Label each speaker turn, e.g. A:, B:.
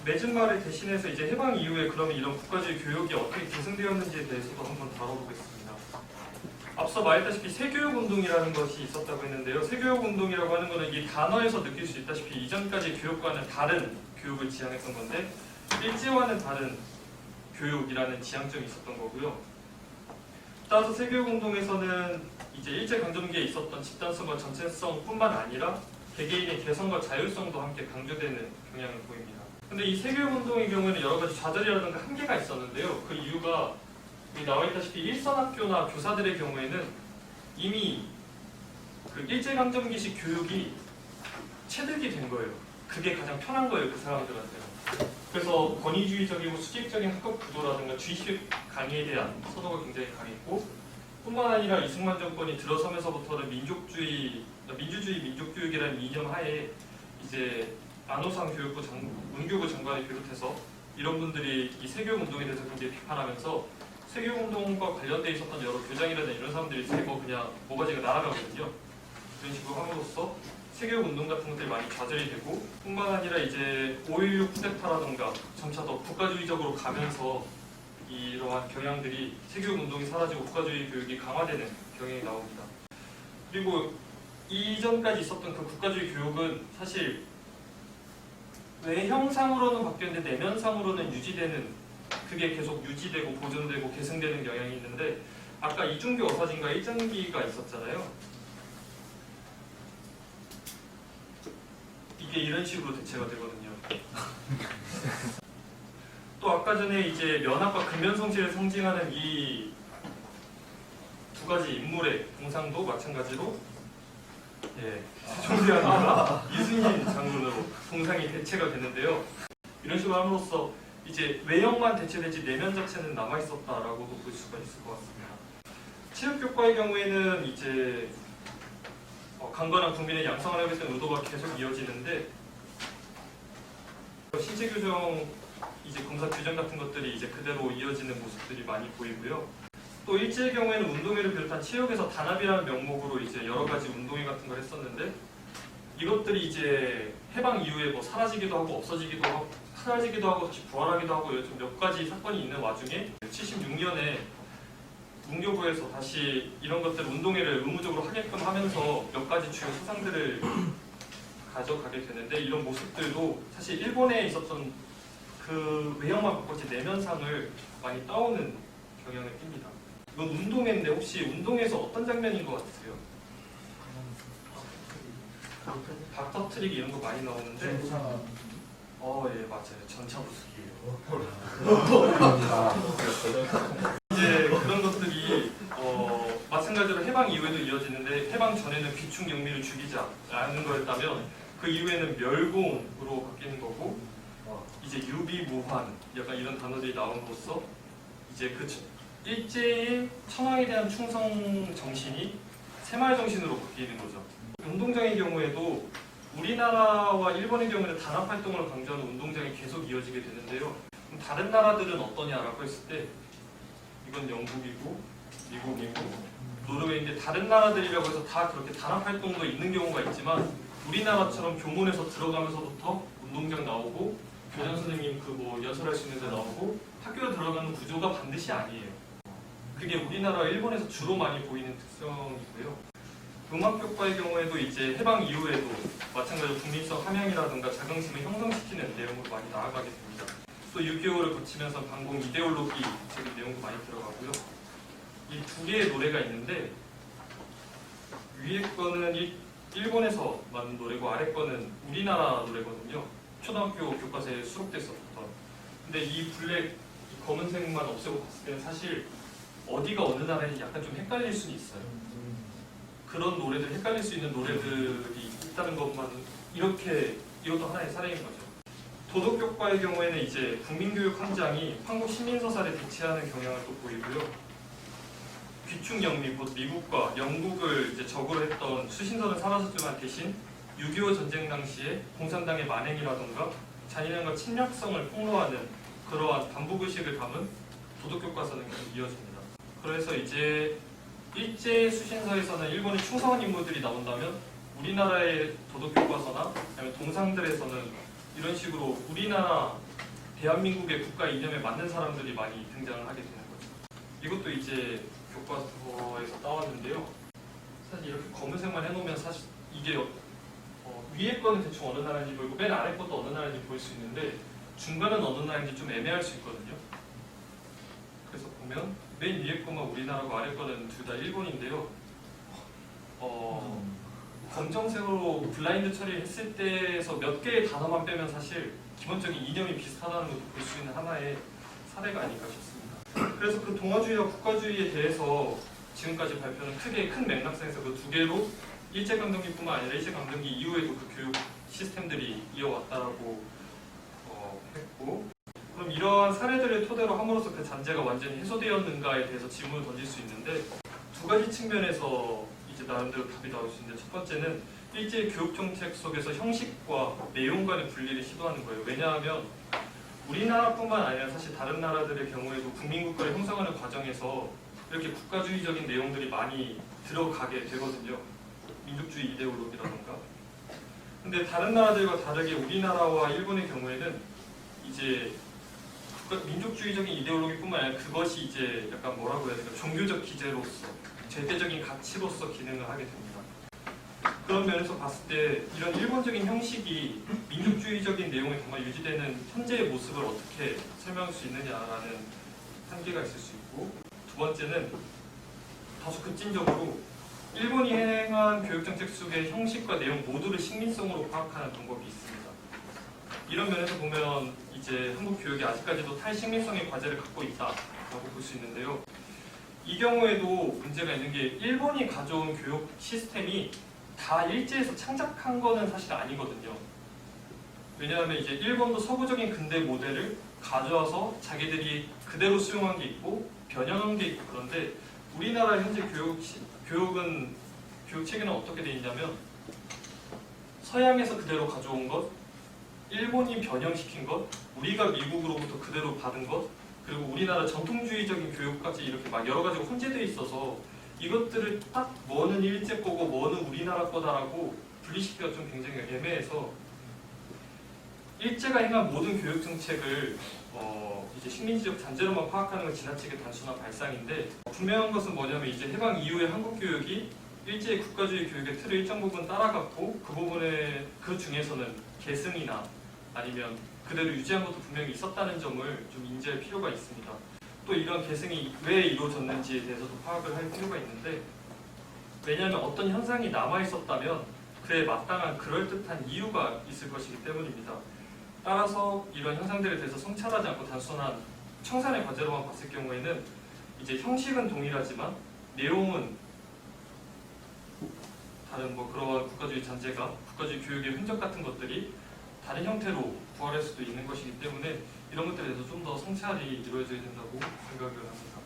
A: 맺은 말을 대신해서 이제 해방 이후에 그러면 이런 국가주의 교육이 어떻게 계승되었는지에 대해서도 한번 다뤄보겠습니다. 앞서 말했다시피 새교육운동이라는 것이 있었다고 했는데요. 새교육운동이라고 하는 것은 이 단어에서 느낄 수 있다시피 이전까지 교육과는 다른 교육을 지향했던 건데 일제와는 다른 교육이라는 지향점이 있었던 거고요. 따라서 새교육운동에서는 이제 일제강점기에 있었던 집단성과 전체성뿐만 아니라 개개인의 개성과 자율성도 함께 강조되는 경향을 보입니다. 근데 이 새교육운동의 경우에는 여러 가지 좌절이라든가 한계가 있었는데요. 그 이유가 여기 나와 있다시피 일선학교나 교사들의 경우에는 이미 그 일제강점기식 교육이 체득이 된 거예요. 그게 가장 편한 거예요, 그 사람들한테는. 그래서 권위주의적이고 수직적인 학급 구조라든가 주의식 강의에 대한 선호가 굉장히 강했고, 뿐만 아니라 이승만 정권이 들어서면서부터는 민주주의 민족교육이라는 이념 하에 이제 안호상 교육부 문교부 장관을 비롯해서 이런 분들이 이 새교육운동에 대해서 굉장히 비판하면서 새교육운동과 관련돼 있었던 여러 교장이라든지 이런 사람들이 대거 그냥 모가지가 날아가거든요. 그런 식으로 함으로써 새교육운동 같은 것들이 많이 좌절이 되고, 뿐만 아니라 이제 5.16 쿠데타라든가 점차 더 국가주의적으로 가면서 이러한 경향들이 새교육운동이 사라지고 국가주의 교육이 강화되는 경향이 나옵니다. 그리고 이전까지 있었던 그 국가주의 교육은 사실 외형상으로는 바뀌었는데 내면상으로는 유지되는, 그게 계속 유지되고 보존되고 계승되는 경향이 있는데, 아까 이중교 어사진과 일장기가 있었잖아요. 이게 이런 식으로 대체가 되거든요. 또 아까 전에 이제 면학과 근면성실을 상징하는 이 두 가지 인물의 동상도 마찬가지로 세종대왕과 이순신 장군으로 동상이 대체가 되는데요. 이런 식으로 함으로써 이제 외형만 대체되지 내면 자체는 남아있었다라고도 볼 수가 있을 것 같습니다. 체육교과의 경우에는 이제 강건한 국민의 양성을 하겠다는 의도가 계속 이어지는데, 신체 교정, 이제 검사 규정 같은 것들이 이제 그대로 이어지는 모습들이 많이 보이고요. 또 일제의 경우에는 운동회를 비롯한 체육에서 단합이라는 명목으로 이제 여러 가지 운동회 같은 걸 했었는데, 이것들이 이제 해방 이후에 뭐 사라지기도 하고 없어지기도 하고 다시 부활하기도 하고 좀 몇 가지 사건이 있는 와중에 76년에 문교부에서 다시 이런 것들 운동회를 의무적으로 하게끔 하면서 몇 가지 주요 사상들을 가져가게 되는데, 이런 모습들도 사실 일본에 있었던 그 외형만 바꿨지 내면상을 많이 따오는 경향을 띱니다. 이건 운동회인데 혹시 운동회에서 어떤 장면인 것 같으세요? 박 터트리기 이런 거 많이 나오는데, 예 맞아요, 전차 부수기예요. 이제 그런 것들이 마찬가지로 해방 이후에도 이어지는데, 해방 전에는 귀충 영미를 죽이자라는 거였다면 그 이후에는 멸공으로 바뀌는 거고, 이제 유비무환 약간 이런 단어들이 나옴으로써 이제 그 일제의 천황에 대한 충성 정신이 새마을 정신으로 바뀌는 거죠. 운동장의 경우에도 우리나라와 일본의 경우에는 단합 활동을 강조하는 운동장이 계속 이어지게 되는데요. 그럼 다른 나라들은 어떠냐라고 했을 때 이건 영국이고 미국이고 노르웨이인데, 다른 나라들이라고 해서 다 그렇게 단합 활동도 있는 경우가 있지만 우리나라처럼 교문에서 들어가면서부터 운동장 나오고 교장 선생님 그 뭐 연설할 수 있는 데 나오고 학교에 들어가는 구조가 반드시 아니에요. 그게 우리나라와 일본에서 주로 많이 보이는 특성이고요. 음악교과의 경우에도 이제 해방 이후에도 마찬가지로 국민성 함양이라든가 자긍심을 형성시키는 내용으로 많이 나아가게 됩니다. 또 6개월을 거치면서 반공 이데올로기적인 내용도 많이 들어가고요. 이 두 개의 노래가 있는데, 위에 거는 일본에서 만든 노래고 아래 거는 우리나라 노래거든요. 초등학교 교과서에 수록됐었던. 근데 이 블랙, 이 검은색만 없애고 봤을 때는 사실 어디가 어느 나라인지 약간 좀 헷갈릴 수는 있어요. 그런 노래들, 헷갈릴 수 있는 노래들이 있다는 것만 이것도 하나의 사례인 거죠. 도덕교과의 경우에는 이제 국민교육 함장이 한국 시민서사를 대체하는 경향을 또 보이고요. 귀충영미, 곧 미국과 영국을 이제 적으로 했던 수신선은 사라졌지만 대신 6.25 전쟁 당시에 공산당의 만행이라던가 잔인함과 침략성을 폭로하는 그러한 반복의식을 담은 도덕교과서는 계속 이어집니다. 그래서 이제 일제 수신서에서는 일본의 충성한 인물들이 나온다면 우리나라의 도덕교과서나 아니면 동상들에서는 이런 식으로 우리나라 대한민국의 국가 이념에 맞는 사람들이 많이 등장을 하게 되는 거죠. 이것도 이제 교과서에서 따왔는데요. 사실 이렇게 검은색만 해놓으면 사실 이게 위에 거는 대충 어느 나라인지 보이고 맨 아래 것도 어느 나라인지 보일 수 있는데 중간은 어느 나라인지 좀 애매할 수 있거든요. 그래서 보면 맨 위에 거만 우리나라고 아래 거는 둘 다 일본인데요. 검정색으로 블라인드 처리했을 때에서 몇 개의 단어만 빼면 사실 기본적인 이념이 비슷하다는 것도 볼 수 있는 하나의 사례가 아닐까 싶습니다. 그래서 그 동아주의와 국가주의에 대해서 지금까지 발표는 크게 큰 맥락상에서 그 두 개로 일제강점기뿐만 아니라 일제강점기 이후에도 그 교육 시스템들이 이어왔다라고 했고, 그럼 이러한 사례들을 토대로 함으로써 그 잔재가 완전히 해소되었는가에 대해서 질문을 던질 수 있는데 두 가지 측면에서 이제 나름대로 답이 나올 수 있는데, 첫 번째는 일제 교육 정책 속에서 형식과 내용 간의 분리를 시도하는 거예요. 왜냐하면 우리나라뿐만 아니라 사실 다른 나라들의 경우에도 국민국가를 형성하는 과정에서 이렇게 국가주의적인 내용들이 많이 들어가게 되거든요. 민족주의 이데올로기라던가. 근데 다른 나라들과 다르게 우리나라와 일본의 경우에는 이제 민족주의적인 이데올로기뿐만 아니라 그것이 이제 약간 뭐라고 해야 될까, 종교적 기제로서 절대적인 가치로서 기능을 하게 됩니다. 그런 면에서 봤을 때 이런 일본적인 형식이 민족주의적인 내용이 정말 유지되는 현재의 모습을 어떻게 설명할 수 있느냐라는 한계가 있을 수 있고, 두 번째는 다소 급진적으로 일본이 행한 교육정책 속의 형식과 내용 모두를 식민성으로 파악하는 방법이 있습니다. 이런 면에서 보면 이제 한국 교육이 아직까지도 탈식민성의 과제를 갖고 있다라고 볼 수 있는데요. 이 경우에도 문제가 있는 게 일본이 가져온 교육 시스템이 다 일제에서 창작한 거는 사실 아니거든요. 왜냐하면 이제 일본도 서구적인 근대 모델을 가져와서 자기들이 그대로 수용한 게 있고 변형한 게 있고, 그런데 우리나라 현재 교육 체계는 어떻게 되어 있냐면 서양에서 그대로 가져온 것, 일본이 변형시킨 것, 우리가 미국으로부터 그대로 받은 것, 그리고 우리나라 전통주의적인 교육까지 이렇게 막 여러 가지가 혼재되어 있어서 이것들을 딱 뭐는 일제 거고 뭐는 우리나라 거다라고 분리시키기가 좀 굉장히 애매해서 일제가 행한 모든 교육 정책을 이제 식민지적 잔재로만 파악하는 건 지나치게 단순한 발상인데, 분명한 것은 뭐냐면 이제 해방 이후에 한국 교육이 일제의 국가주의 교육의 틀을 일정 부분 따라갔고 그 중에서는 계승이나 아니면 그대로 유지한 것도 분명히 있었다는 점을 좀 인지할 필요가 있습니다. 또 이런 계승이 왜 이루어졌는지에 대해서도 파악을 할 필요가 있는데, 왜냐하면 어떤 현상이 남아있었다면 그에 마땅한 그럴듯한 이유가 있을 것이기 때문입니다. 따라서 이런 현상들에 대해서 성찰하지 않고 단순한 청산의 과제로만 봤을 경우에는 이제 형식은 동일하지만 내용은 다른 그런 국가주의 잔재가, 국가주의 교육의 흔적 같은 것들이 다른 형태로 부활할 수도 있는 것이기 때문에 이런 것들에 대해서 좀 더 성찰이 이루어져야 된다고 생각을 합니다.